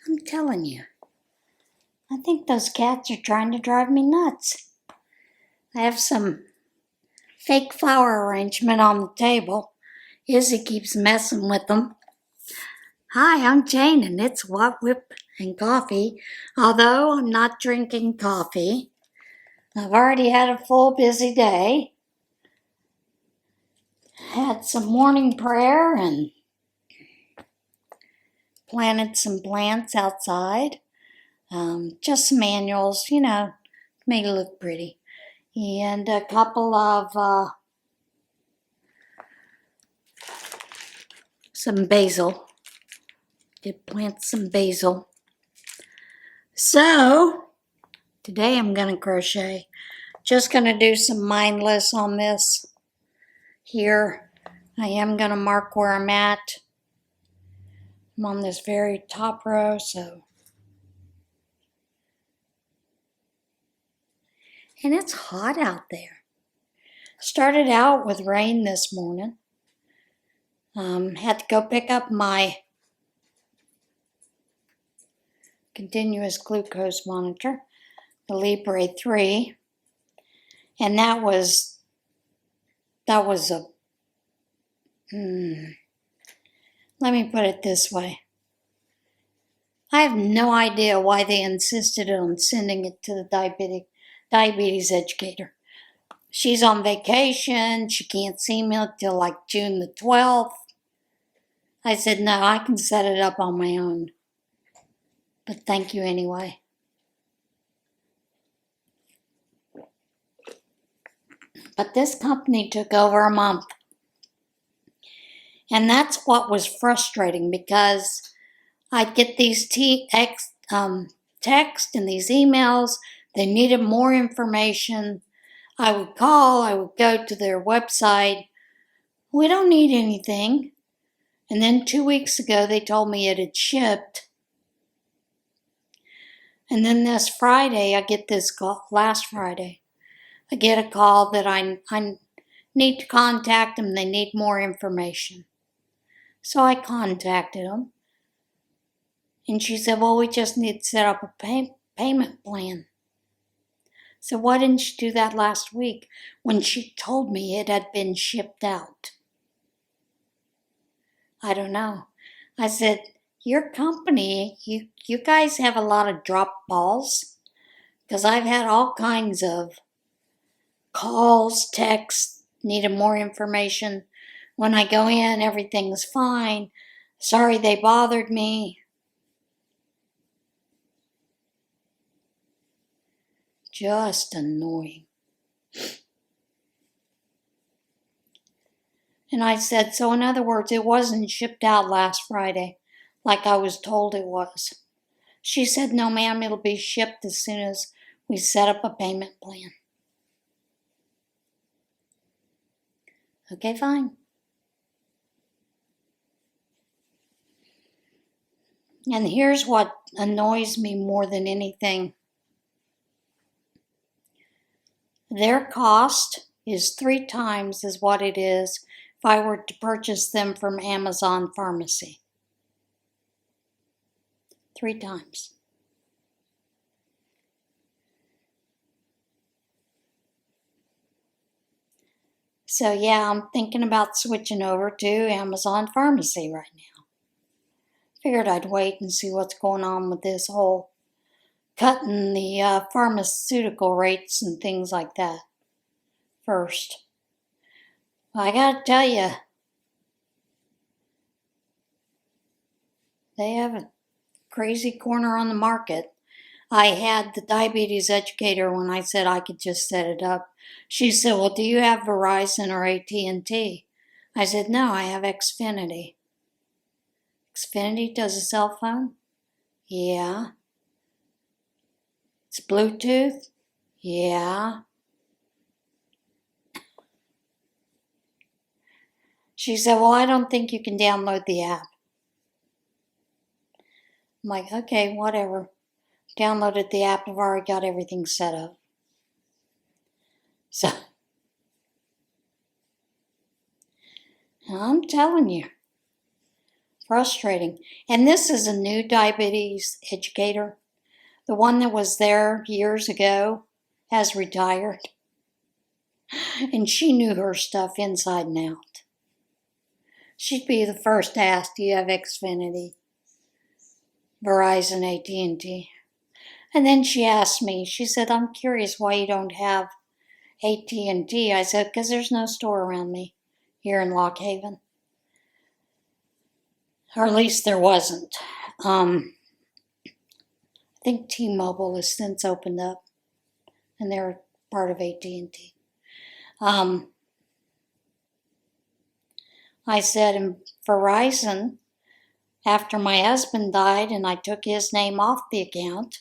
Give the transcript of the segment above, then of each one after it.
I'm telling you. I think those cats are trying to drive me nuts. I have some fake flower arrangement on the table. Izzy keeps messing with them. Hi, I'm Jane, and it's WOTWIP and Coffee, although I'm not drinking coffee. I've already had a full busy day. Had some morning prayer and planted some plants outside. Just some annuals, made it look pretty. And a couple of some basil. Did plant some basil. So, today I'm going to crochet. Just going to do some mindless on this here. I am going to mark where I'm at. I'm on this very top row, so. And it's hot out there. Started out with rain this morning. Had to go pick up my continuous glucose monitor, the Libre 3, and that was a, let me put it this way. I have no idea why they insisted on sending it to the diabetes educator. She's on vacation. She can't see me until like June the 12th. I said, no, I can set it up on my own. But thank you anyway. But this company took over a month. And that's what was frustrating, because I'd get these text and these emails. They needed more information. I would call. I would go to their website. We don't need anything. And then 2 weeks ago, they told me it had shipped. And then this Friday, I get this call, last Friday, I get a call that I need to contact them. They need more information. So I contacted them. And she said, well, we just need to set up a payment plan. So why didn't she do that last week when she told me it had been shipped out? I don't know. I said, your company, you guys have a lot of drop balls? Because I've had all kinds of calls, texts, needed more information. When I go in, everything's fine. Sorry they bothered me. Just annoying. And I said, so in other words, it wasn't shipped out last Friday like I was told it was. She said, no, ma'am, it'll be shipped as soon as we set up a payment plan. Okay, fine. And here's what annoys me more than anything. Their cost is 3 times as what it is if I were to purchase them from Amazon Pharmacy. 3 times. So yeah, I'm thinking about switching over to Amazon Pharmacy right now. Figured I'd wait and see what's going on with this whole cutting the pharmaceutical rates and things like that first. I gotta tell you, they have a crazy corner on the market. I had the diabetes educator when I said I could just set it up. She said, well, do you have Verizon or AT&T? I said, no, I have Xfinity. Xfinity does a cell phone? Yeah. It's Bluetooth? Yeah. She said, well, I don't think you can download the app. I'm like, okay, whatever. Downloaded the app. I've already got everything set up. So, I'm telling you, Frustrating. And this is a new diabetes educator. The one that was there years ago has retired. And she knew her stuff inside and out. She'd be the first to ask, do you have Xfinity, Verizon, AT&T? And then she asked me, she said, I'm curious why you don't have AT&T. I said, because there's no store around me here in Lock Haven. Or at least there wasn't. I think T-Mobile has since opened up, and they're part of AT&T. I said, in Verizon, after my husband died and I took his name off the account,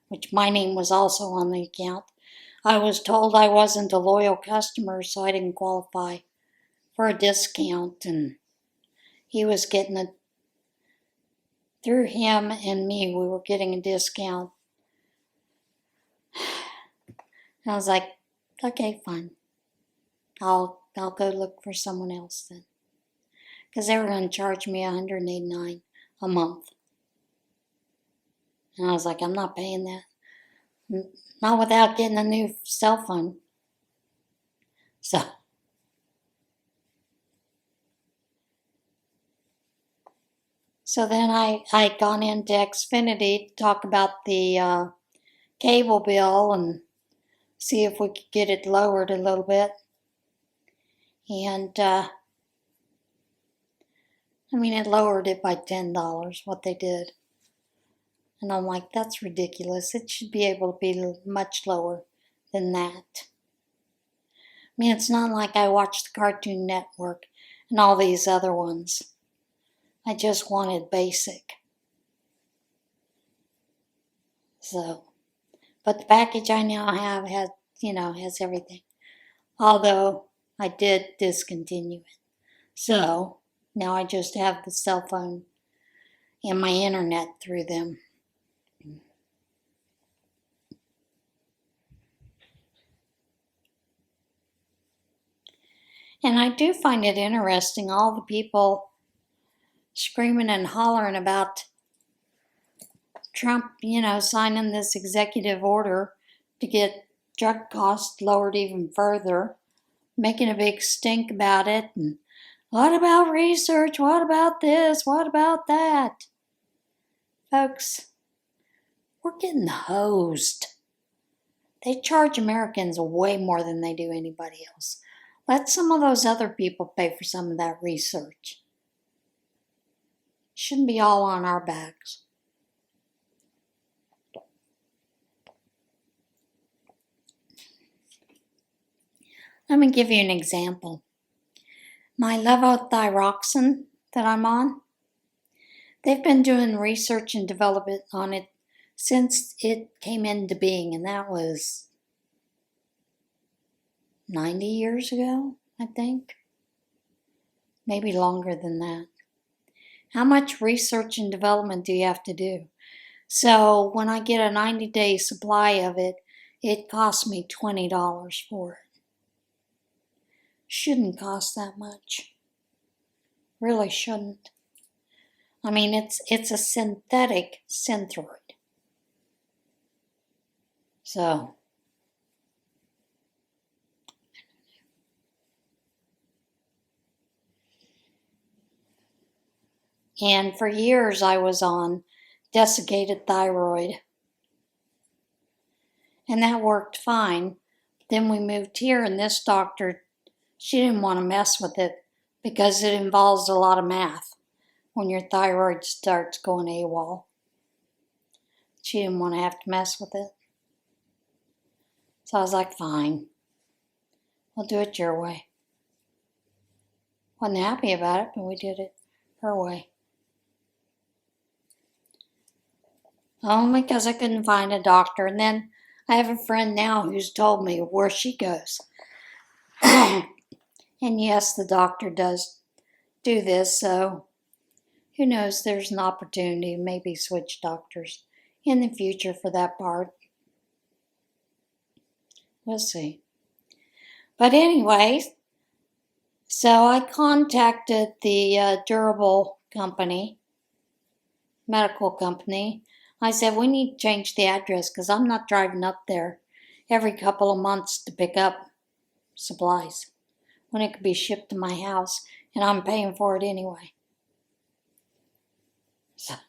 which my name was also on the account, I was told I wasn't a loyal customer, so I didn't qualify for a discount, and he was getting a, through him and me, we were getting a discount. And I was like, okay, fine. I'll go look for someone else then. Because they were going to charge me $189 a month. And I was like, I'm not paying that. Not without getting a new cell phone. So then I gone into Xfinity to talk about the cable bill and see if we could get it lowered a little bit. And, it lowered it by $10, what they did. And I'm like, that's ridiculous. It should be able to be much lower than that. It's not like I watched the Cartoon Network and all these other ones. I just wanted basic. So, but the package I now have has everything. Although I did discontinue it. So, now I just have the cell phone and my internet through them. And I do find it interesting, all the people screaming and hollering about Trump, signing this executive order to get drug costs lowered even further, making a big stink about it. And what about research? What about this? What about that? Folks, we're getting hosed. They charge Americans way more than they do anybody else. Let some of those other people pay for some of that research. Shouldn't be all on our backs. Let me give you an example. My levothyroxine that I'm on, they've been doing research and development on it since it came into being, and that was 90 years ago, I think. Maybe longer than that. How much research and development do you have to do? So when I get a 90-day supply of it, it costs me $20 for it. Shouldn't cost that much. Really shouldn't. It's a synthetic synthroid. So, and for years I was on desiccated thyroid. And that worked fine. Then we moved here, and this doctor, she didn't want to mess with it because it involves a lot of math when your thyroid starts going AWOL. She didn't want to have to mess with it. So I was like, fine, we'll do it your way. Wasn't happy about it, but we did it her way. Only because I couldn't find a doctor. And then I have a friend now who's told me where she goes. And yes, the doctor does do this, so who knows, there's an opportunity to maybe switch doctors in the future for that part. We'll see. But anyway, so I contacted the durable company, medical company. I said, we need to change the address because I'm not driving up there every couple of months to pick up supplies when it could be shipped to my house and I'm paying for it anyway. So, I'm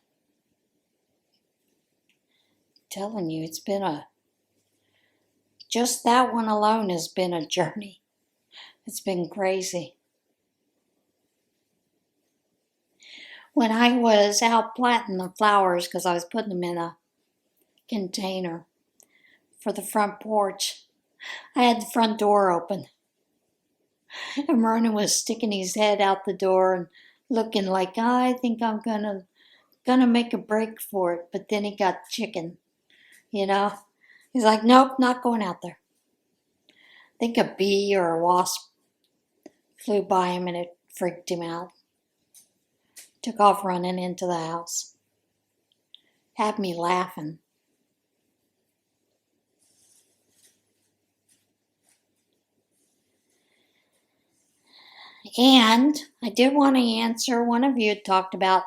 telling you, it's been just that one alone has been a journey. It's been crazy. When I was out planting the flowers, because I was putting them in a container for the front porch, I had the front door open. And Vernon was sticking his head out the door and looking like, I think I'm gonna make a break for it. But then he got chicken, you know. He's like, nope, not going out there. I think a bee or a wasp flew by him and it freaked him out. Took off running into the house. Had me laughing. And I did want to answer, one of you had talked about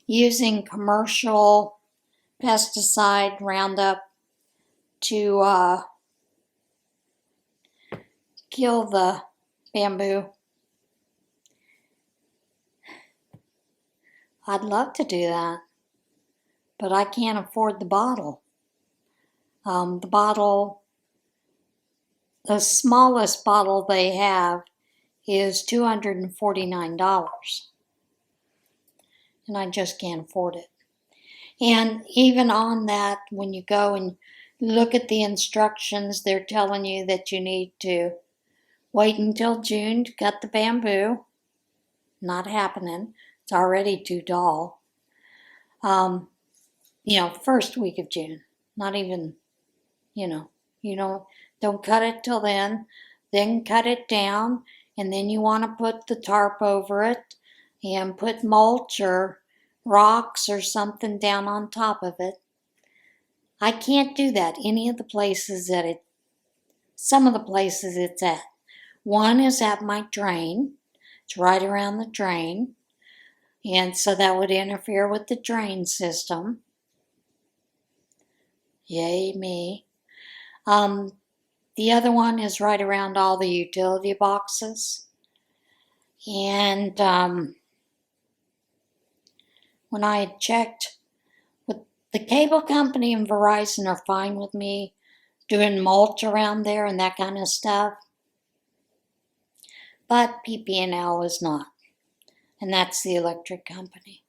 using commercial pesticide Roundup to kill the bamboo. I'd love to do that, but I can't afford the bottle. The smallest bottle they have is $249. And I just can't afford it. And even on that, when you go and look at the instructions, they're telling you that you need to wait until June to cut the bamboo. Not happening. It's already too dull. First week of June. Not even, don't cut it till then cut it down, and then you want to put the tarp over it and put mulch or rocks or something down on top of it. I can't do that some of the places it's at. One is at my drain. It's right around the drain. And so that would interfere with the drain system. Yay me. The other one is right around all the utility boxes. And when I had checked with the cable company and Verizon are fine with me doing mulch around there and that kind of stuff. But PP&L is not. And that's the electric company.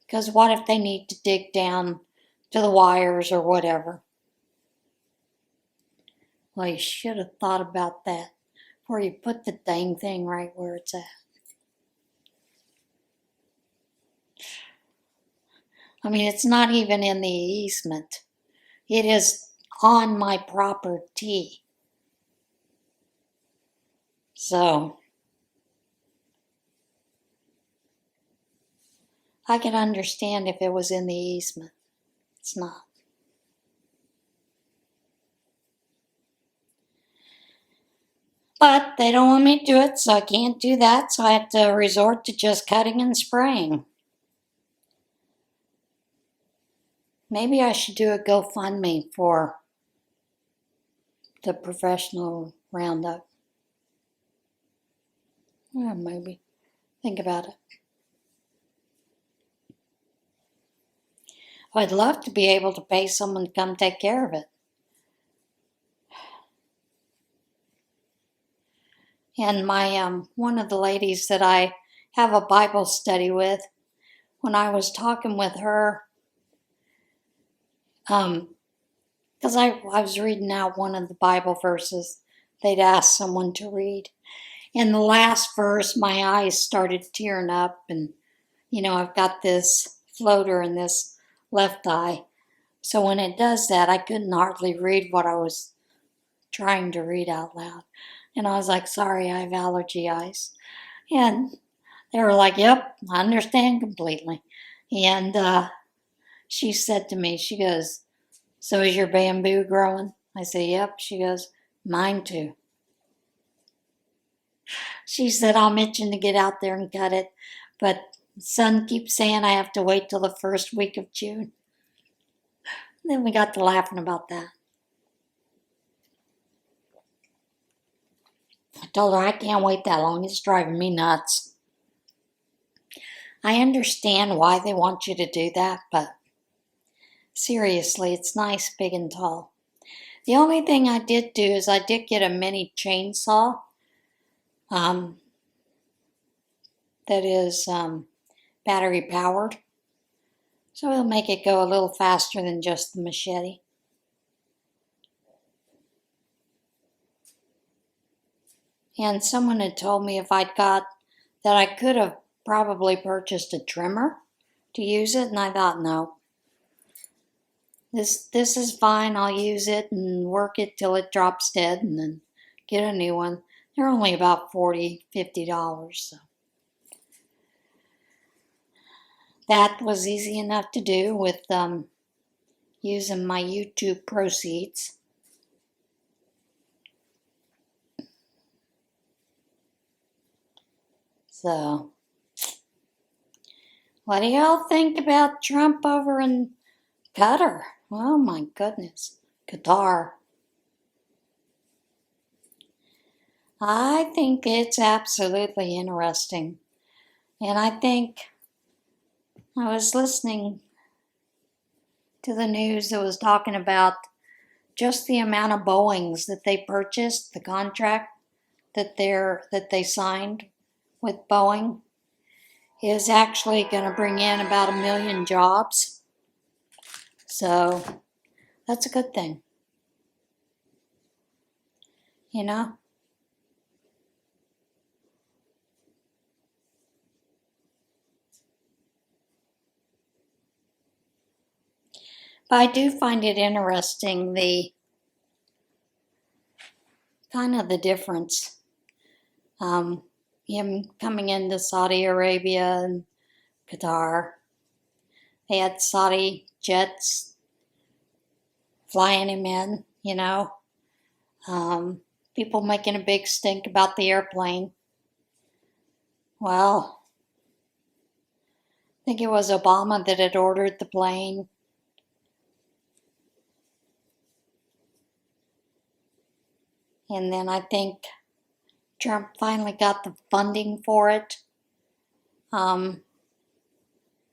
Because what if they need to dig down to the wires or whatever? Well, you should have thought about that before you put the dang thing right where it's at. I mean, it's not even in the easement. It is on my property. So, I could understand if it was in the easement. It's not. But they don't want me to do it, so I can't do that. So I have to resort to just cutting and spraying. Maybe I should do a GoFundMe for the professional Roundup. Yeah, maybe. Think about it. I'd love to be able to pay someone to come take care of it. And my one of the ladies that I have a Bible study with, when I was talking with her, because I was reading out one of the Bible verses they'd asked someone to read. In the last verse, my eyes started tearing up, and I've got this floater in this left eye. So when it does that, I couldn't hardly read what I was trying to read out loud. And I was like, sorry, I have allergy eyes. And they were like, yep, I understand completely. And she said to me, she goes, so is your bamboo growing? I said, yep. She goes, mine too. She said, I'm itching to get out there and cut it, But son keeps saying I have to wait till the first week of June. And then we got to laughing about that. I told her I can't wait that long. It's driving me nuts. I understand why they want you to do that, but seriously, it's nice, big and tall. The only thing I did do is I did get a mini chainsaw that is battery powered. So it'll make it go a little faster than just the machete. And someone had told me if I'd got that I could have probably purchased a trimmer to use it, and I thought, no. This is fine. I'll use it and work it till it drops dead and then get a new one. They're only about $40, $50, so. That was easy enough to do with using my YouTube proceeds. So, what do y'all think about Trump over in Qatar? Oh my goodness, Qatar. I think it's absolutely interesting. And I think I was listening to the news that was talking about just the amount of Boeings that they purchased, the contract that they signed with Boeing is actually going to bring in about 1 million jobs. So that's a good thing. You know? But I do find it interesting, the kind of the difference. Him coming into Saudi Arabia and Qatar. They had Saudi jets flying him in, you know. People making a big stink about the airplane. Well, I think it was Obama that had ordered the plane. And then I think Trump finally got the funding for it. I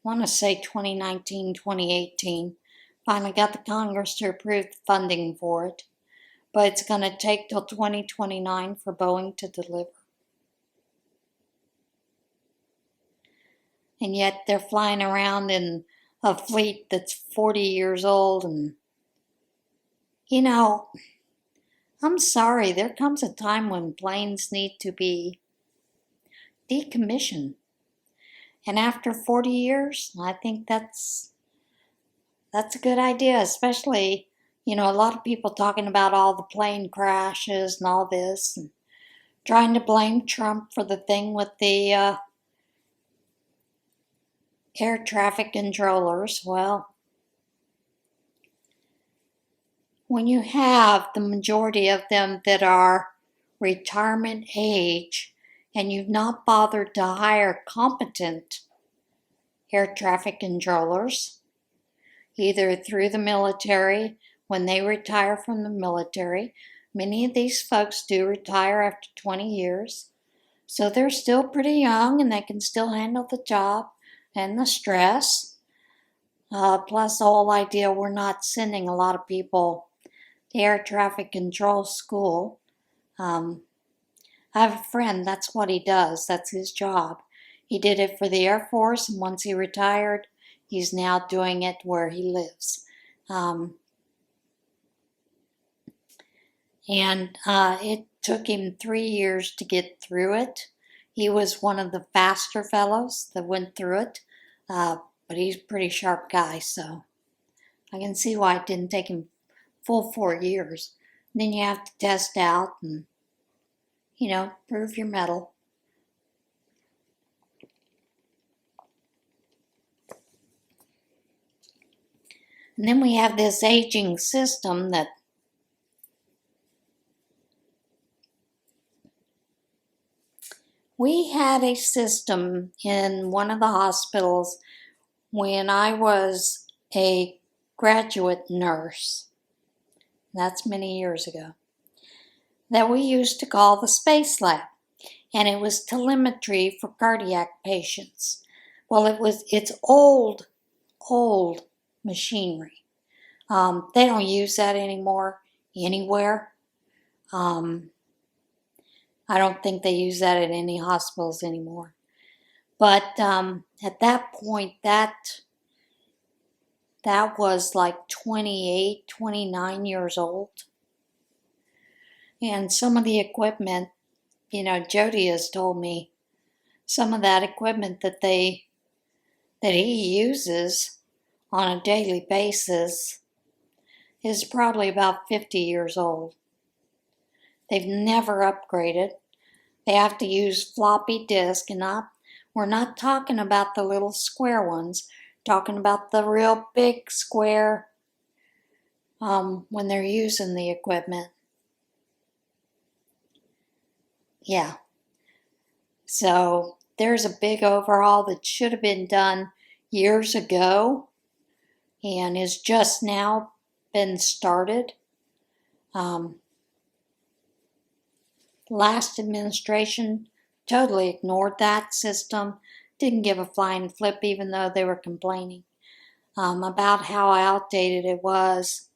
want to say 2019, 2018. Finally got the Congress to approve the funding for it. But it's going to take till 2029 for Boeing to deliver. And yet they're flying around in a fleet that's 40 years old. And, you know, I'm sorry, there comes a time when planes need to be decommissioned. And after 40 years, I think that's a good idea, especially, you know, a lot of people talking about all the plane crashes and all this, and trying to blame Trump for the thing with the air traffic controllers. Well, when you have the majority of them that are retirement age and you've not bothered to hire competent air traffic controllers, either through the military, when they retire from the military, many of these folks do retire after 20 years, so they're still pretty young and they can still handle the job and the stress. Plus the whole idea we're not sending a lot of people to air traffic control school. I have a friend, that's what he does, that's his job. He did it for the Air Force, and once he retired, he's now doing it where he lives. It took him 3 years to get through it. He was one of the faster fellows that went through it, but he's a pretty sharp guy, so I can see why it didn't take him full 4 years. And then you have to test out and, you know, prove your mettle. And then we have this aging system that We had a system in one of the hospitals when I was a graduate nurse. That's many years ago. That we used to call the space lab. And it was telemetry for cardiac patients. Well, it's old machinery. They don't use that anymore anywhere. I don't think they use that at any hospitals anymore. But at that point, that was like 28, 29 years old. And some of the equipment, Jody has told me, some of that equipment that he uses on a daily basis is probably about 50 years old. They've never upgraded. They have to use floppy disk, and we're not talking about the little square ones, talking about the real big square when they're using the equipment. Yeah. So there's a big overhaul that should have been done years ago and is just now been started. Last administration totally ignored that system, didn't give a flying flip even though they were complaining about how outdated it was,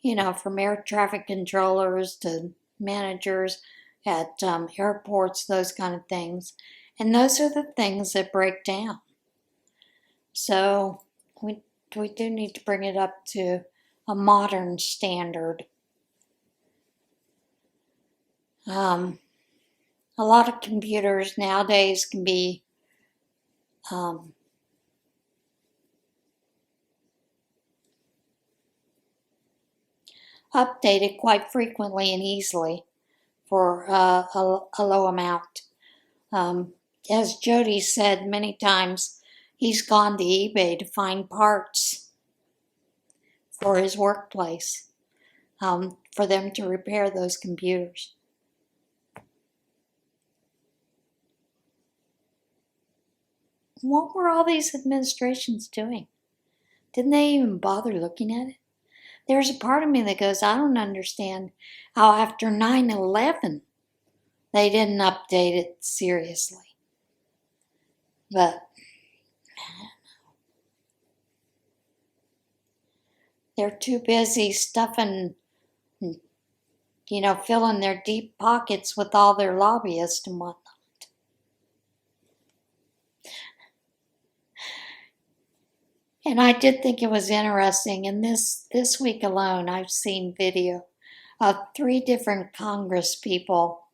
from air traffic controllers to managers at airports, those kind of things. And those are the things that break down. So we do need to bring it up to a modern standard. A lot of computers nowadays can be updated quite frequently and easily for a low amount. As Jody said many times, he's gone to eBay to find parts for his workplace, for them to repair those computers. What were all these administrations doing? Didn't they even bother looking at it? There's a part of me that goes, I don't understand how after 9/11 they didn't update it seriously. But I don't know. They're too busy stuffing, filling their deep pockets with all their lobbyists and whatnot. And I did think it was interesting. And this week alone, I've seen video of 3 different Congress people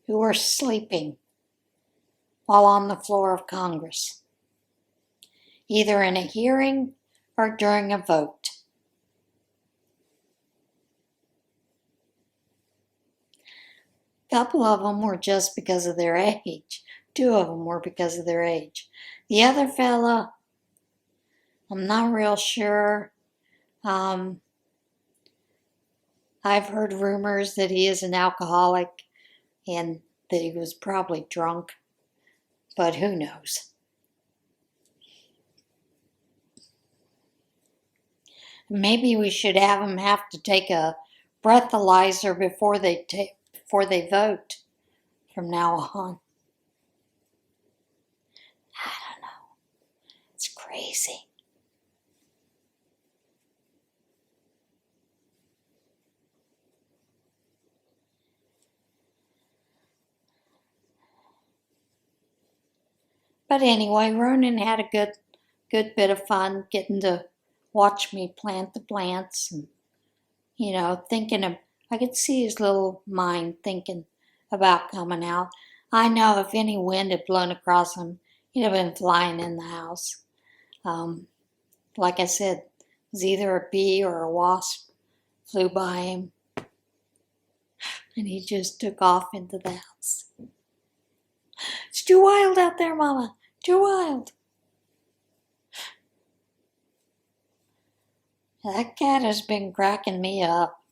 who were sleeping while on the floor of Congress, either in a hearing or during a vote. A couple of them were just because of their age. 2 of them were because of their age. The other fella, I'm not real sure. I've heard rumors that he is an alcoholic and that he was probably drunk, but who knows? Maybe we should have him have to take a breathalyzer before they vote from now on. I don't know. It's crazy. But anyway, Ronan had a good bit of fun getting to watch me plant the plants and, thinking of, I could see his little mind thinking about coming out. I know if any wind had blown across him, he'd have been flying in the house. Like I said, it was either a bee or a wasp flew by him, and he just took off into the house. It's too wild out there, Mama. Too wild. That cat has been cracking me up.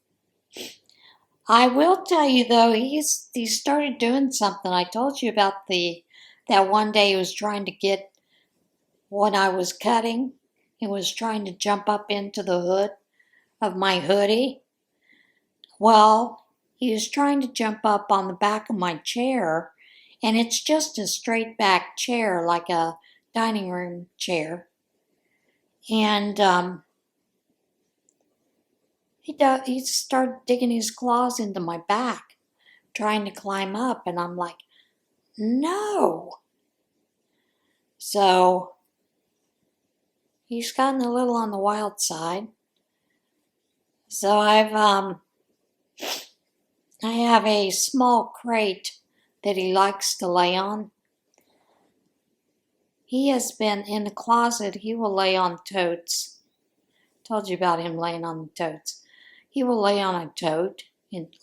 I will tell you though, he started doing something. I told you about that one day he was trying to get when I was cutting. He was trying to jump up into the hood of my hoodie. Well, he was trying to jump up on the back of my chair, and it's just a straight back chair, like a dining room chair. And he started digging his claws into my back, trying to climb up, and I'm like, no. So he's gotten a little on the wild side. So I have a small crate that he likes to lay on. He has been in the closet. He will lay on totes. Told you about him laying on the totes. He will lay on a tote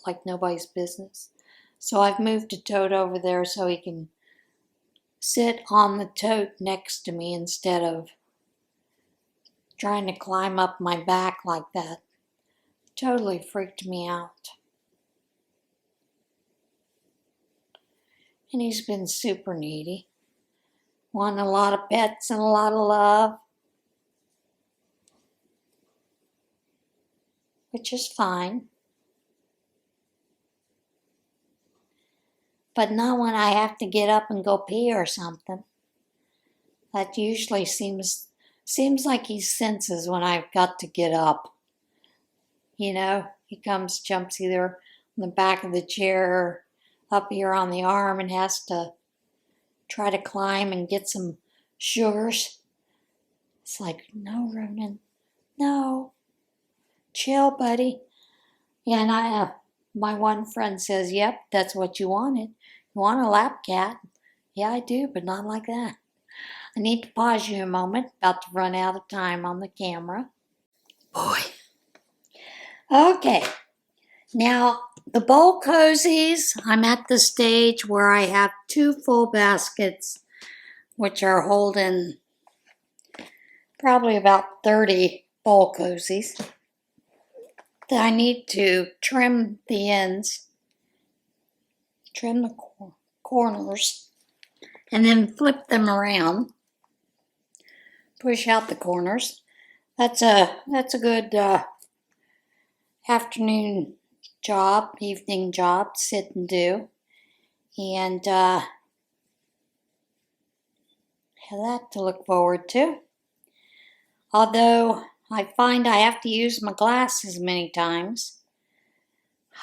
like nobody's business. So I've moved a tote over there so he can sit on the tote next to me instead of trying to climb up my back like that. Totally freaked me out. And he's been super needy. Wanting a lot of pets and a lot of love. Which is fine. But not when I have to get up and go pee or something. That usually seems like he senses when I've got to get up. You know, he comes, jumps either on the back of the chair or up here on the arm and has to try to climb and get some sugars. It's like, no, Ronan, no. Chill, buddy. Yeah, and my one friend says, yep, that's what you wanted. You want a lap cat? Yeah, I do, but not like that. I need to pause you a moment. About to run out of time on the camera. Boy. Okay. Now, the bowl cozies, I'm at the stage where I have 2 full baskets, which are holding probably about 30 bowl cozies. I need to trim the ends, trim the corners, and then flip them around. Push out the corners. That's a good afternoon job, evening job, sit and do. And have that to look forward to. Although I find I have to use my glasses many times.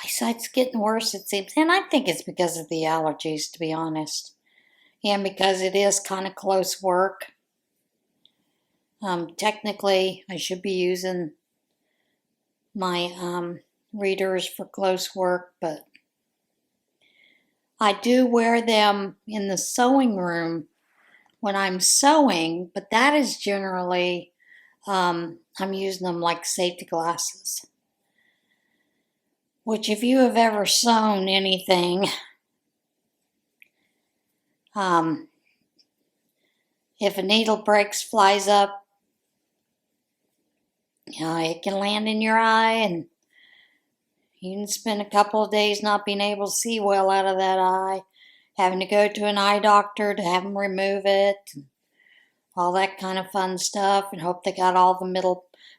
Eyesight's getting worse, it seems. And I think it's because of the allergies, to be honest. And because it is kind of close work. Technically, I should be using my readers for close work, but I do wear them in the sewing room when I'm sewing, but that is generally, I'm using them like safety glasses. Which, if you have ever sewn anything, if a needle breaks, flies up, it can land in your eye, and you can spend a couple of days not being able to see well out of that eye, having to go to an eye doctor to have them remove it, and all that kind of fun stuff, and hope they got all the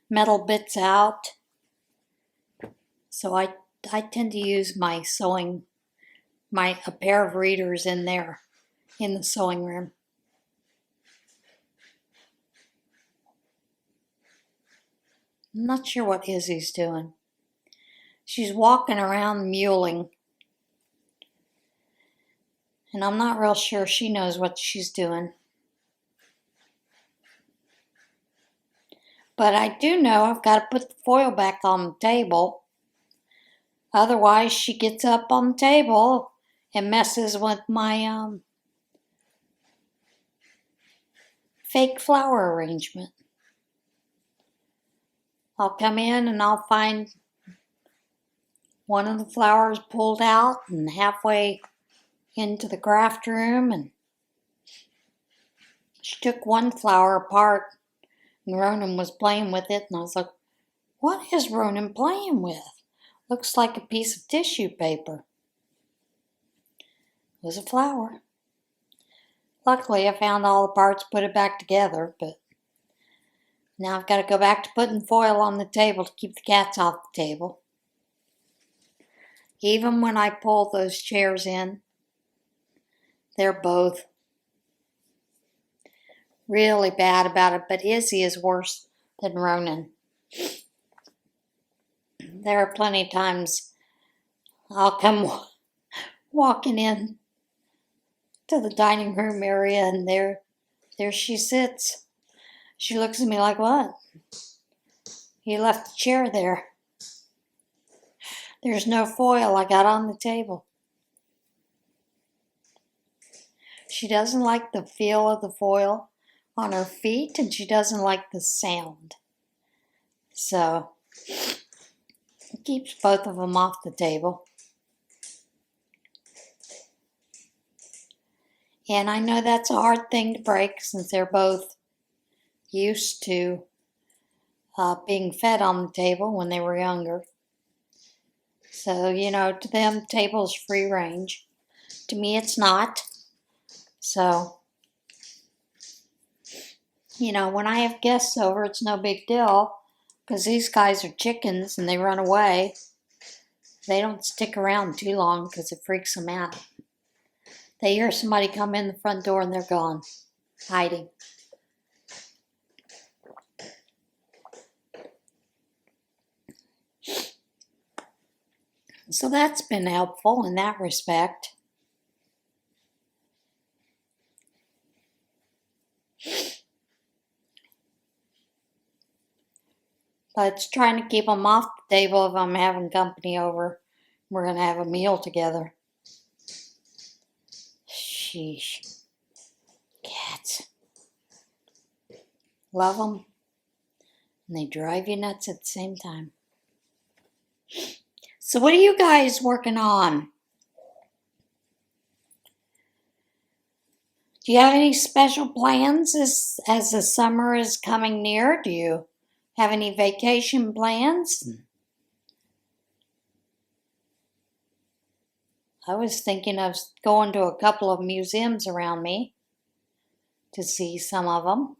metal bits out. So I tend to use my a pair of readers in there, in the sewing room. I'm not sure what Izzy's doing. She's walking around mewling. And I'm not real sure she knows what she's doing. But I do know I've got to put the foil back on the table. Otherwise, she gets up on the table and messes with my fake flower arrangement. I'll come in and I'll find one of the flowers pulled out and halfway into the craft room, and she took one flower apart and Ronan was playing with it, and I was like, what is Ronan playing with? Looks like a piece of tissue paper. It was a flower. Luckily, I found all the parts, put it back together, but now I've got to go back to putting foil on the table to keep the cats off the table. Even when I pull those chairs in, they're both really bad about it, but Izzy is worse than Ronan. There are plenty of times I'll come walking in to the dining room area and there she sits. She looks at me like, "What? You left the chair there. There's no foil I got on the table." She doesn't like the feel of the foil on her feet, and she doesn't like the sound. So it keeps both of them off the table. And I know that's a hard thing to break since they're both used to being fed on the table when they were younger. So, to them, table's free range. To me, it's not. So, when I have guests over, it's no big deal because these guys are chickens and they run away. They don't stick around too long because it freaks them out. They hear somebody come in the front door and they're gone, hiding. So that's been helpful in that respect. But it's trying to keep them off the table if I'm having company over. We're going to have a meal together. Sheesh. Cats. Love them. And they drive you nuts at the same time. So what are you guys working on? Do you have any special plans as the summer is coming near? Do you have any vacation plans? I was thinking of going to a couple of museums around me to see some of them.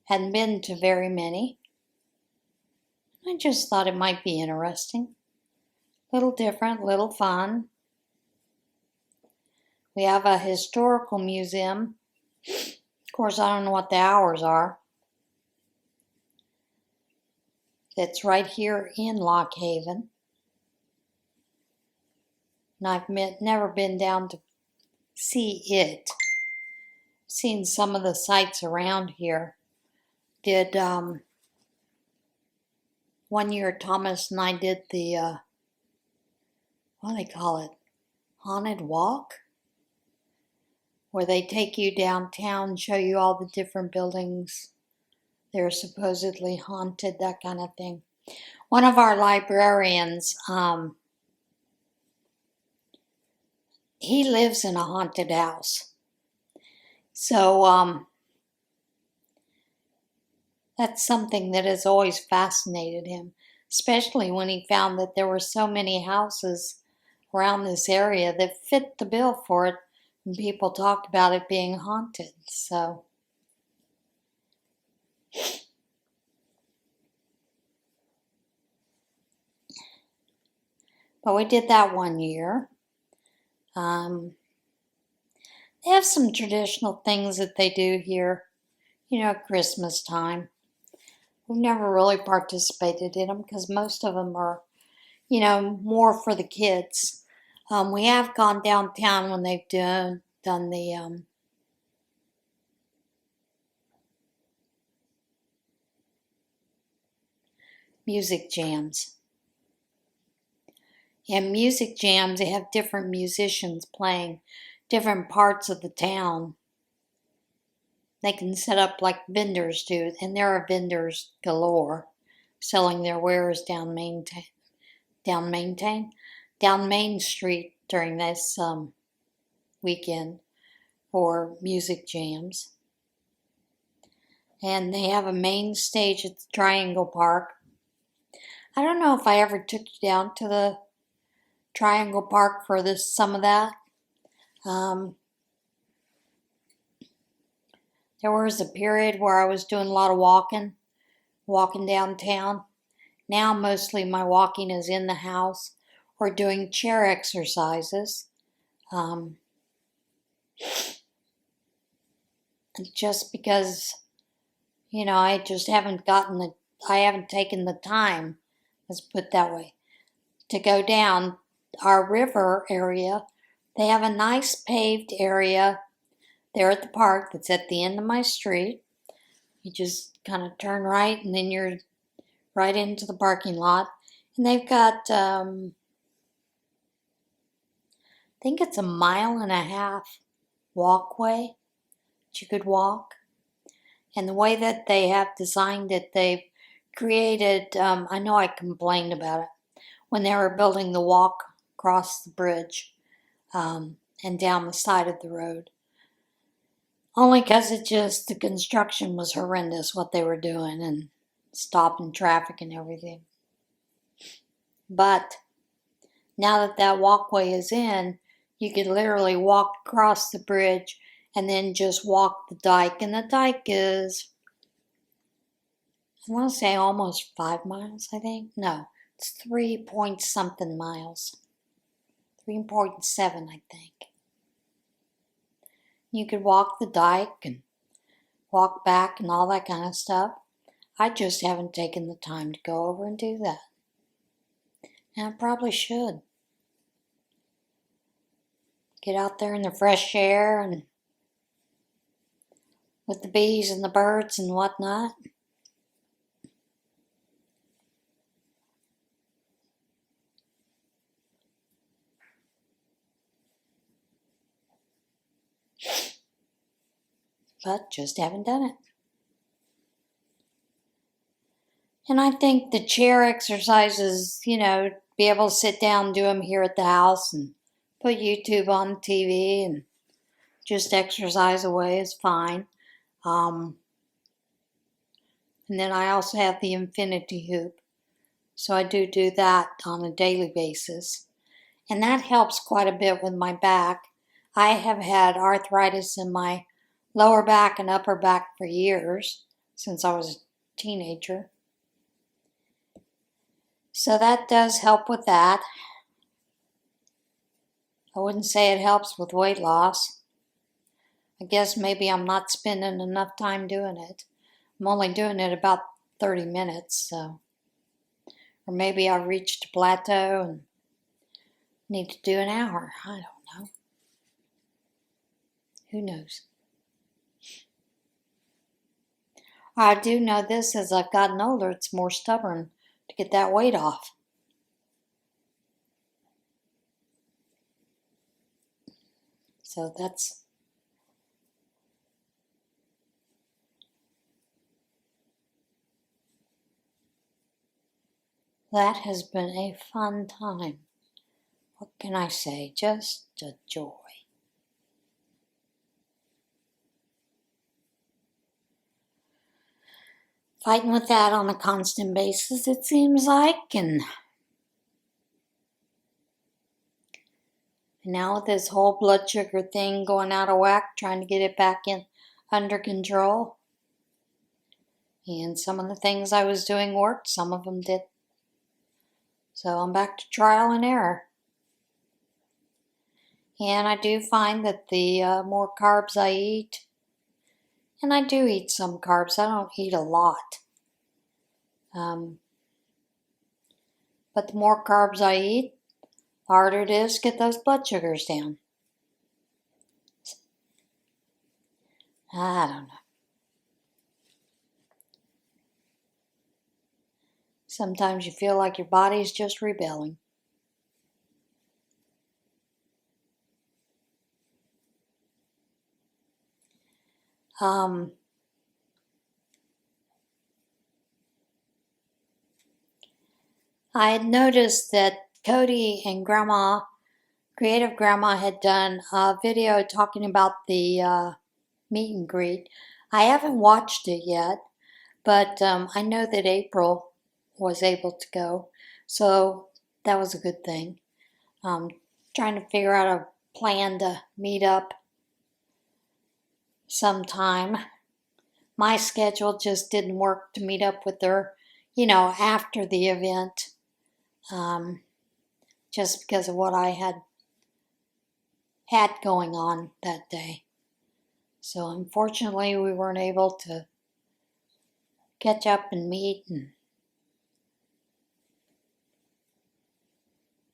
Hadn't been to very many. I just thought it might be interesting. Little different, little fun. We have a historical museum. Of course, I don't know what the hours are. That's right here in Lock Haven. And I've never been down to see it. Seen some of the sites around here. Did, one year Thomas and I did the, what do they call it? Haunted walk? Where they take you downtown, show you all the different buildings. They're supposedly haunted, that kind of thing. One of our librarians, he lives in a haunted house. So, that's something that has always fascinated him, especially when he found that there were so many houses around this area that fit the bill for it, and people talked about it being haunted. So, but we did that one year. They have some traditional things that they do here, Christmas time. We've never really participated in them because most of them are, more for the kids. We have gone downtown when they've done the music jams. And music jams, they have different musicians playing different parts of the town. They can set up like vendors do, and there are vendors galore selling their wares down Main Street during this weekend for music jams. And they have a main stage at the Triangle Park. I don't know if I ever took you down to the Triangle Park for some of that. There was a period where I was doing a lot of walking downtown. Now mostly my walking is in the house or doing chair exercises. Just because, I just haven't I haven't taken the time, let's put it that way, to go down our river area. They have a nice paved area there at the park that's at the end of my street. You just kind of turn right and then you're right into the parking lot. And they've got, I think it's a 1.5 mile walkway that you could walk. And the way that they have designed it, they've created, I know I complained about it when they were building the walk across the bridge and down the side of the road. Only because the construction was horrendous, what they were doing, and stopping traffic and everything. But now that that walkway is in, you could literally walk across the bridge and then just walk the dike. And the dike is, I want to say almost 5 miles, I think. No, it's 3 point something miles. 3.7, I think. You could walk the dike and walk back and all that kind of stuff. I just haven't taken the time to go over and do that. And I probably should. Get out there in the fresh air and with the bees and the birds and whatnot. But just haven't done it. And I think the chair exercises, be able to sit down and do them here at the house and put YouTube on the TV and just exercise away is fine. And then I also have the infinity hoop. So I do that on a daily basis. And that helps quite a bit with my back. I have had arthritis in my lower back and upper back for years, since I was a teenager. So that does help with that. I wouldn't say it helps with weight loss. I guess maybe I'm not spending enough time doing it. I'm only doing it about 30 minutes, so. Or maybe I've reached a plateau and need to do an hour. I don't know. Who knows? I do know this, as I've gotten older, it's more stubborn to get that weight off. So that has been a fun time. What can I say? Just a joy. Fighting with that on a constant basis, it seems like, and now with this whole blood sugar thing going out of whack, trying to get it back under control. And some of the things I was doing worked, some of them did. So I'm back to trial and error. And I do find that the more carbs I eat, and I do eat some carbs, I don't eat a lot. But the more carbs I eat, the harder it is to get those blood sugars down. I don't know. Sometimes you feel like your body's just rebelling. I had noticed that Cody and Creative Grandma, had done a video talking about the meet and greet. I haven't watched it yet, but I know that April was able to go. So that was a good thing. Trying to figure out a plan to meet up sometime. My schedule just didn't work to meet up with her, after the event, just because of what I had going on that day. So unfortunately, we weren't able to catch up and meet, and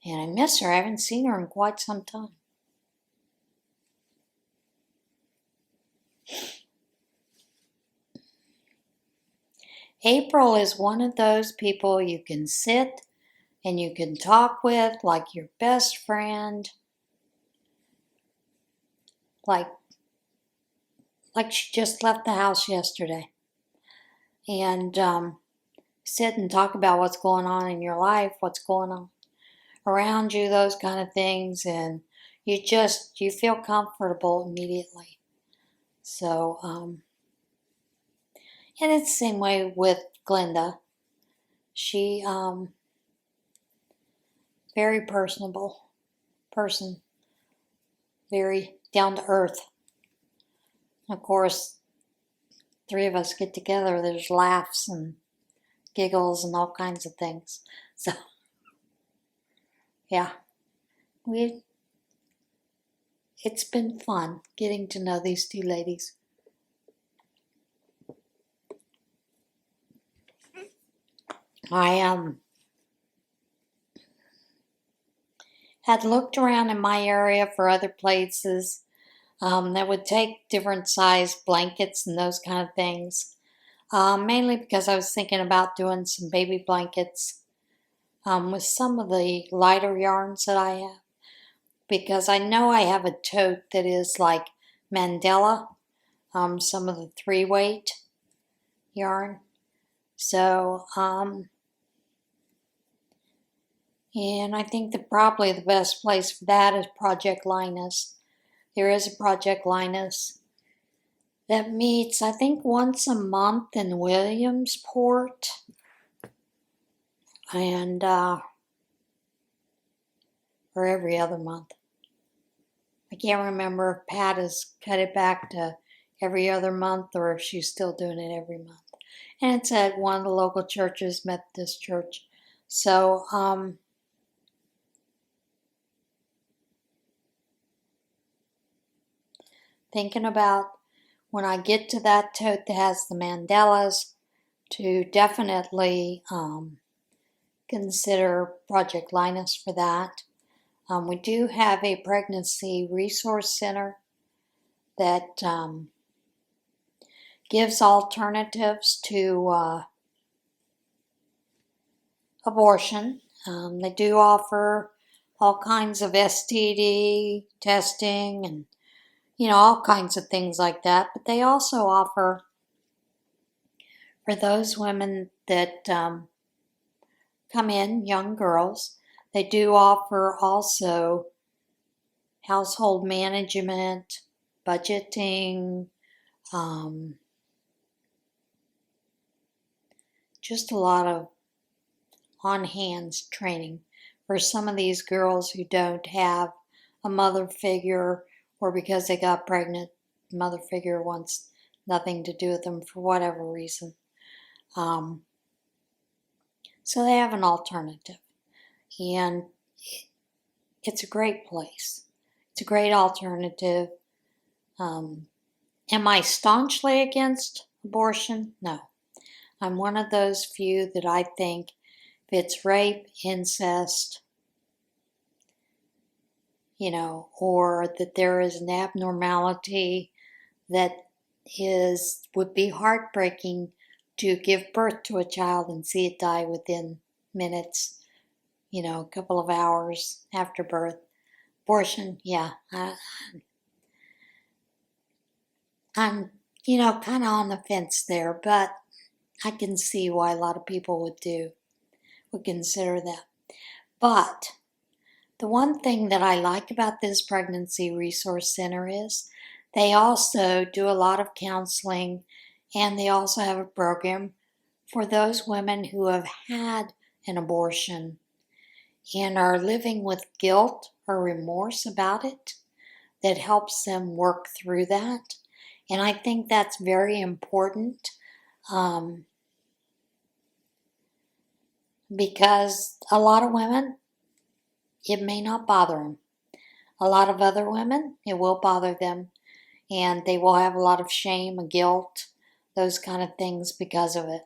I miss her. I haven't seen her in quite some time. April is one of those people you can sit and you can talk with like your best friend. Like she just left the house yesterday. And sit and talk about what's going on in your life, what's going on around you, those kind of things. And you feel comfortable immediately. So, and it's the same way with Glenda. She, very personable person, very down to earth. Of course, three of us get together, there's laughs and giggles and all kinds of things. So, yeah, it's been fun getting to know these two ladies. I had looked around in my area for other places that would take different size blankets and those kind of things. Mainly because I was thinking about doing some baby blankets with some of the lighter yarns that I have. Because I know I have a tote that is like Mandela, some of the 3-weight yarn. So, and I think that probably the best place for that is Project Linus. There is a Project Linus that meets, I think, once a month in Williamsport. And, or every other month. I can't remember if Pat has cut it back to every other month or if she's still doing it every month. And it's at one of the local churches, Methodist Church. So, thinking about when I get to that tote that has the Mandelas, to definitely consider Project Linus for that. We do have a pregnancy resource center that gives alternatives to abortion. They do offer all kinds of STD testing and, all kinds of things like that. But they also offer, for those women that come in, young girls, they do offer also household management, budgeting, just a lot of on-hands training for some of these girls who don't have a mother figure, or because they got pregnant, the mother figure wants nothing to do with them for whatever reason. So they have an alternative. And it's a great place. It's a great alternative. Am I staunchly against abortion? No. I'm one of those few that I think if it's rape, incest, or that there is an abnormality that would be heartbreaking to give birth to a child and see it die within minutes, a couple of hours after birth. Abortion, yeah. I'm, kind of on the fence there, but I can see why a lot of people would consider that. But the one thing that I like about this pregnancy resource center is they also do a lot of counseling, and they also have a program for those women who have had an abortion and are living with guilt or remorse about it, that helps them work through that. And I think that's very important because a lot of women, it may not bother them. A lot of other women, it will bother them, and they will have a lot of shame and guilt, those kind of things because of it.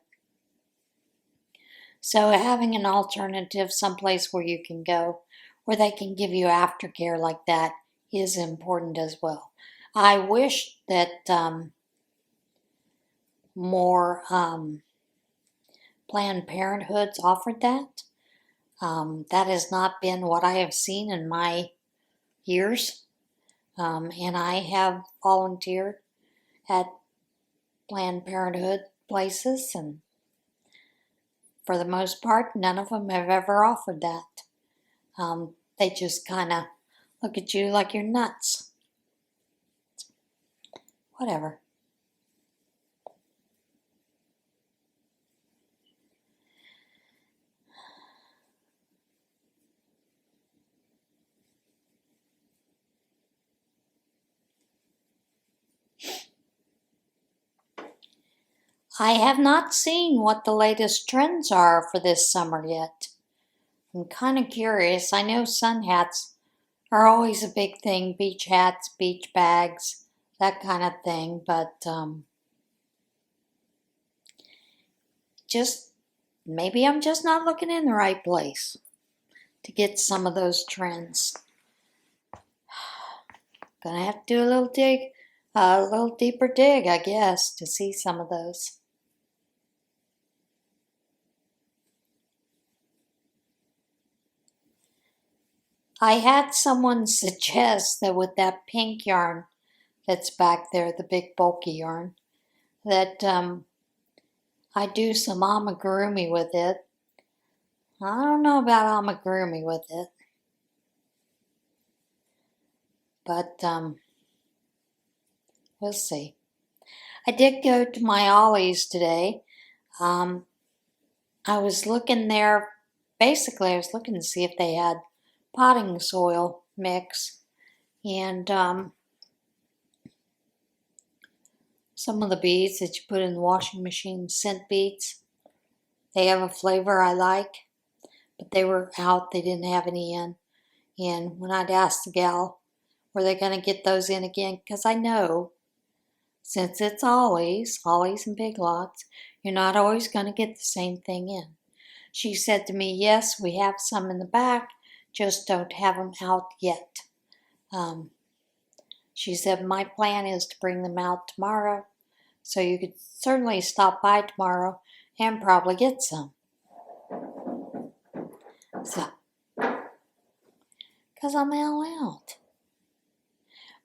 So having an alternative, someplace where you can go, where they can give you aftercare like that, is important as well. I wish that more Planned Parenthoods offered that. That has not been what I have seen in my years. And I have volunteered at Planned Parenthood places, and for the most part, none of them have ever offered that. They just kind of look at you like you're nuts. Whatever. I have not seen what the latest trends are for this summer yet. I'm kind of curious. I know sun hats are always a big thing, beach hats, beach bags, that kind of thing, but just maybe I'm just not looking in the right place to get some of those trends. Gonna have to do a little deeper dig, I guess, to see some of those. I had someone suggest that with that pink yarn that's back there, the big bulky yarn, that I do some amigurumi with it. I don't know about amigurumi with it, but we'll see. I did go to my Ollie's today. I was looking there, basically I was looking to see if they had potting soil mix, and some of the beads that you put in the washing machine, scent beads, they have a flavor I like, but they were out, they didn't have any in. And when I'd asked the gal, were they going to get those in again? Because I know, since it's Ollie's and Big Lots, you're not always going to get the same thing in. She said to me, yes, we have some in the back, just don't have them out yet. She said, my plan is to bring them out tomorrow, so you could certainly stop by tomorrow and probably get some. So, because I'm all out.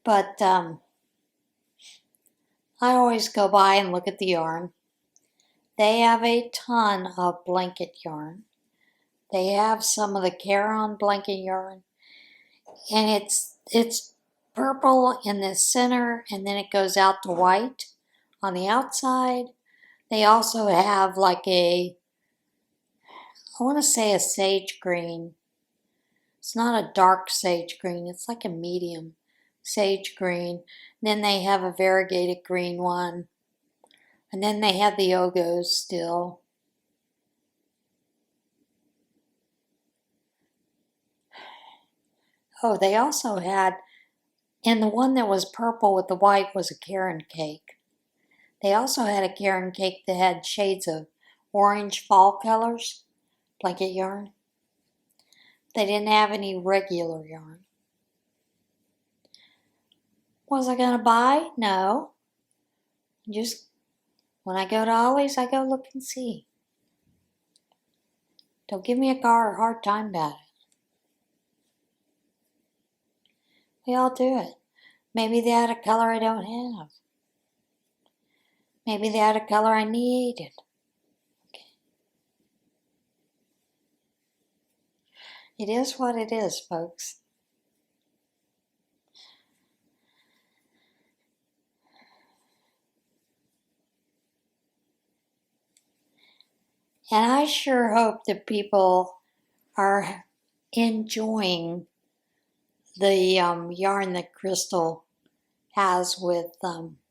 But I always go by and look at the yarn. They have a ton of blanket yarn. They have some of the Caron blanket yarn, and it's purple in the center, and then it goes out to white on the outside. They also have like I want to say a sage green. It's not a dark sage green, it's like a medium sage green. Then they have a variegated green one. And then they have the Ogos still. Oh, they also had, and the one that was purple with the white was a Caron cake. They also had a Caron cake that had shades of orange fall colors, blanket yarn. They didn't have any regular yarn. Was I going to buy? No. Just when I go to Ollie's, I go look and see. Don't give me a hard time about it. We all do it. Maybe they had a color I don't have. Maybe they had a color I needed. Okay. It is what it is, folks. And I sure hope that people are enjoying the yarn that Crystal has with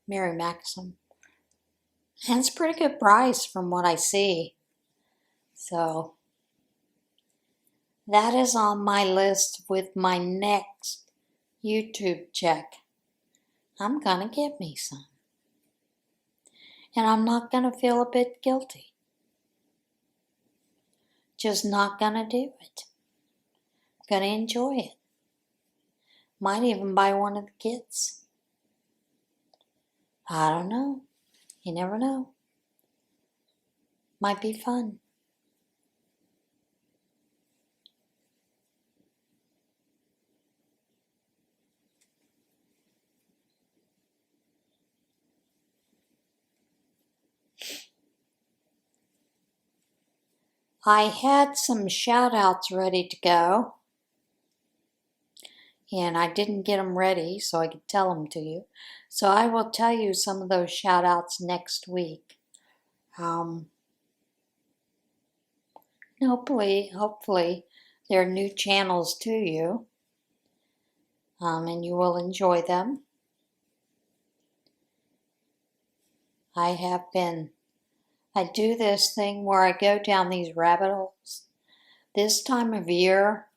Mary Maxim. And it's a pretty good price from what I see. So that is on my list with my next YouTube check. I'm gonna get me some. And I'm not gonna feel a bit guilty. Just not gonna do it. Gonna enjoy it. Might even buy one of the kits. I don't know. You never know. Might be fun. I had some shout outs ready to go, and I didn't get them ready so I could tell them to you. So I will tell you some of those shout outs next week. Hopefully they're new channels to you, and you will enjoy them. I do this thing where I go down these rabbit holes. This time of year,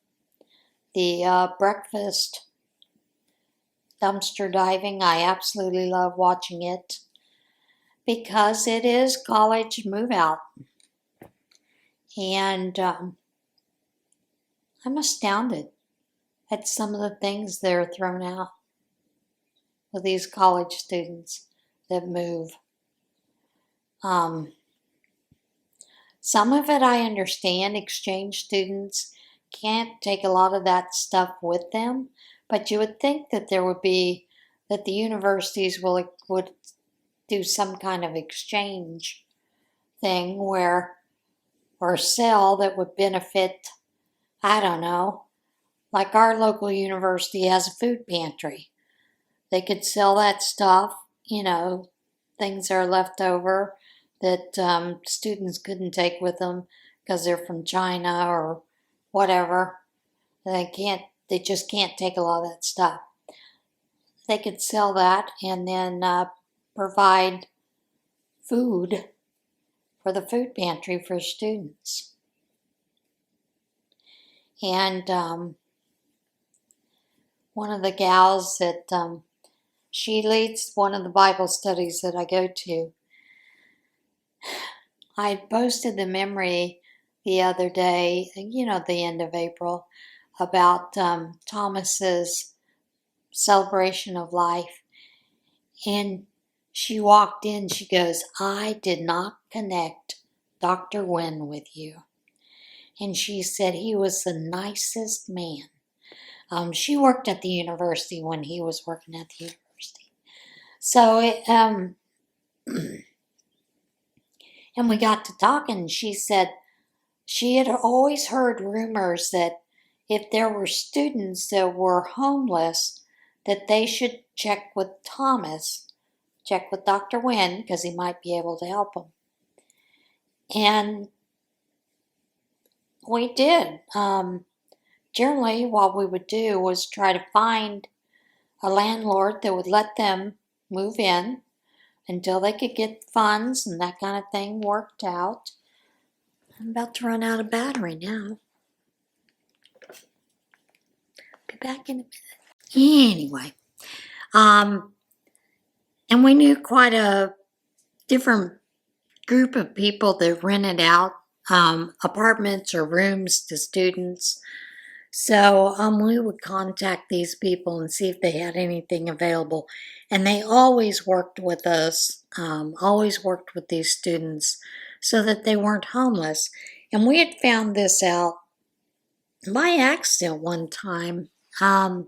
the breakfast dumpster diving, I absolutely love watching it because it is college move out. And I'm astounded at some of the things that are thrown out with these college students that move. Some of it I understand. Exchange students can't take a lot of that stuff with them, but you would think that that the universities would do some kind of exchange thing or sell that would benefit, I don't know, like our local university has a food pantry. They could sell that stuff, things that are left over that students couldn't take with them because they're from China or whatever. They just can't take a lot of that stuff. They could sell that and then provide food for the food pantry for students. And one of the gals that she leads one of the Bible studies that I go to. I posted the memory the other day, the end of April, about Thomas's celebration of life. And she walked in, she goes, I did not connect Dr. Wynn with you. And she said he was the nicest man. She worked at the university when he was working at the university. So and we got to talking, and she said she had always heard rumors that if there were students that were homeless, that they should check with Thomas, check with Dr. Wynn, because he might be able to help them. And we did. Generally, what we would do was try to find a landlord that would let them move in until they could get funds and that kind of thing worked out. I'm about to run out of battery now. Be back in a minute. Anyway, and we knew quite a different group of people that rented out apartments or rooms to students. So we would contact these people and see if they had anything available. And they always worked with us, always worked with these students so that they weren't homeless. And we had found this out by accident one time. I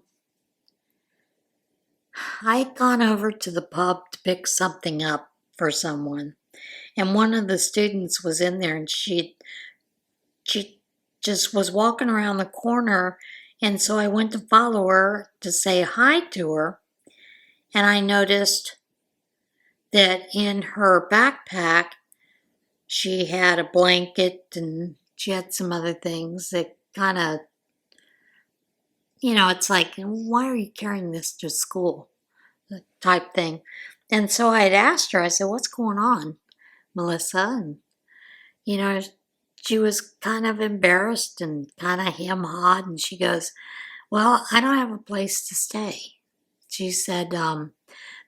had gone over to the pub to pick something up for someone. And one of the students was in there, and she just was walking around the corner, and so I went to follow her to say hi to her, and I noticed that in her backpack she had a blanket and she had some other things that kind of, it's like, why are you carrying this to school? Type thing. And so I had asked her, I said, what's going on, Melissa? And, you know, she was kind of embarrassed and kind of hem-hawed. And she goes, well, I don't have a place to stay. She said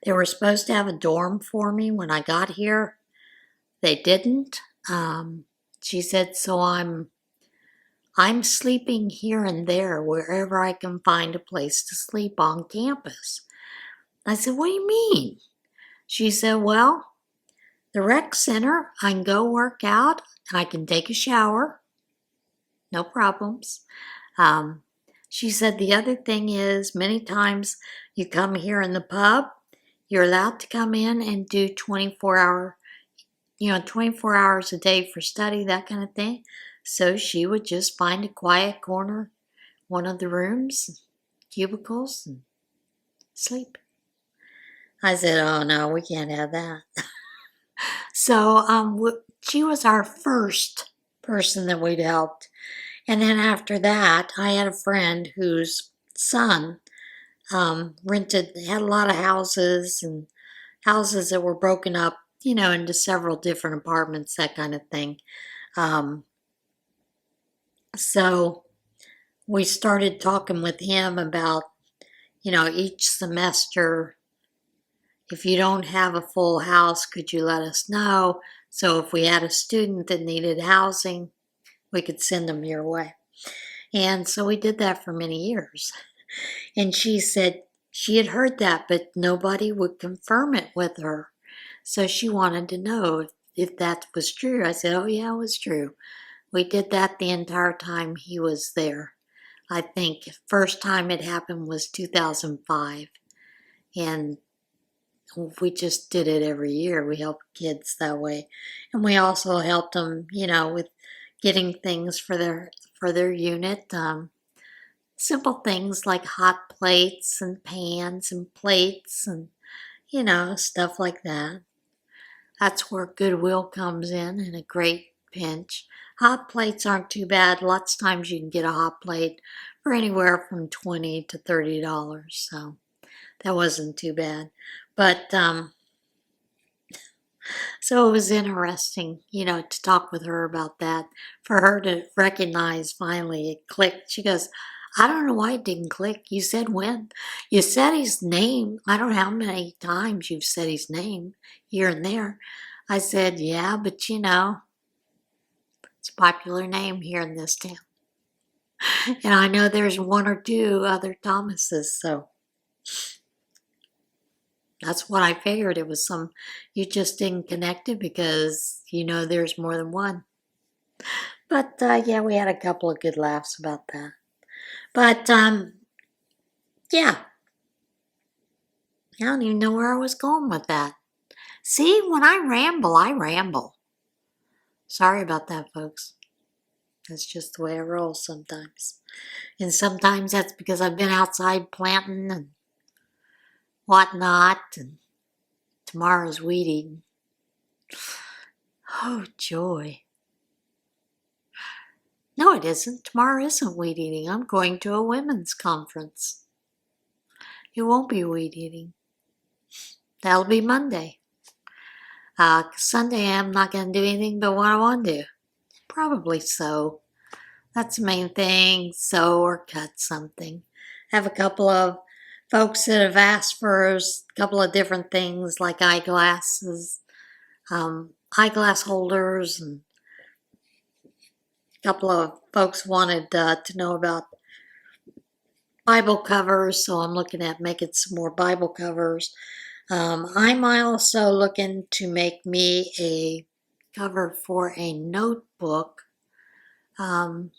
they were supposed to have a dorm for me when I got here. They didn't. She said, so I'm sleeping here and there wherever I can find a place to sleep on campus. I said, what do you mean? She said, well, the rec center, I can go work out and I can take a shower. No problems. She said the other thing is many times you come here in the pub, you're allowed to come in and do 24 hours a day for study, that kind of thing. So she would just find a quiet corner, one of the rooms, cubicles, and sleep. I said, oh no, we can't have that. So she was our first person that we'd helped. And then after that, I had a friend whose son had a lot of houses and houses that were broken up, into several different apartments, that kind of thing. So we started talking with him about, each semester, if you don't have a full house, could you let us know? So if we had a student that needed housing, we could send them your way. And so we did that for many years. And she said she had heard that, but nobody would confirm it with her. So she wanted to know if that was true. I said, oh yeah, it was true. We did that the entire time he was there. I think first time it happened was 2005. And we just did it every year. We helped kids that way. And we also helped them, with getting things for their unit. Simple things like hot plates and pans and plates and, stuff like that. That's where Goodwill comes in a great pinch. Hot plates aren't too bad. Lots of times you can get a hot plate for anywhere from $20 to $30. So that wasn't too bad. But so it was interesting, to talk with her about that. For her to recognize finally it clicked. She goes, I don't know why it didn't click. You said when? You said his name. I don't know how many times you've said his name here and there. I said, yeah, but it's a popular name here in this town. And I know there's one or two other Thomases, so that's what I figured. It was you just didn't connect it because there's more than one. But yeah, we had a couple of good laughs about that. But yeah, I don't even know where I was going with that. See, when I ramble, I ramble. Sorry about that, folks. That's just the way I roll sometimes. And sometimes that's because I've been outside planting and whatnot, and tomorrow's weed eating. Oh, joy. No, it isn't. Tomorrow isn't weed eating. I'm going to a women's conference. It won't be weed eating. That'll be Monday. Sunday I'm not going to do anything but what I want to do. Probably sew. That's the main thing. Sew or cut something. I have a couple of folks that have asked for a couple of different things like eyeglasses, eyeglass holders, and a couple of folks wanted to know about Bible covers, so I'm looking at making some more Bible covers. I'm also looking to make me a cover for a notebook that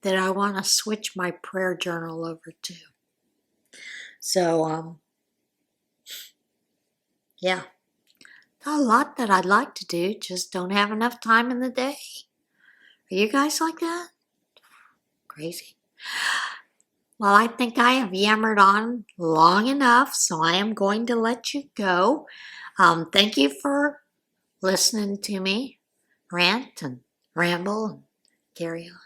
I want to switch my prayer journal over to. So, yeah. Got a lot that I'd like to do, just don't have enough time in the day. Are you guys like that? Crazy. Well, I think I have yammered on long enough, so I am going to let you go. Thank you for listening to me. rant and ramble and carry on.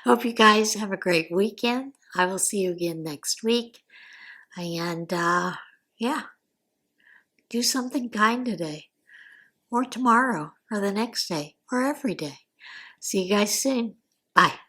Hope you guys have a great weekend. I will see you again next week. And yeah, do something kind today, or tomorrow, or the next day, or every day. See you guys soon. Bye.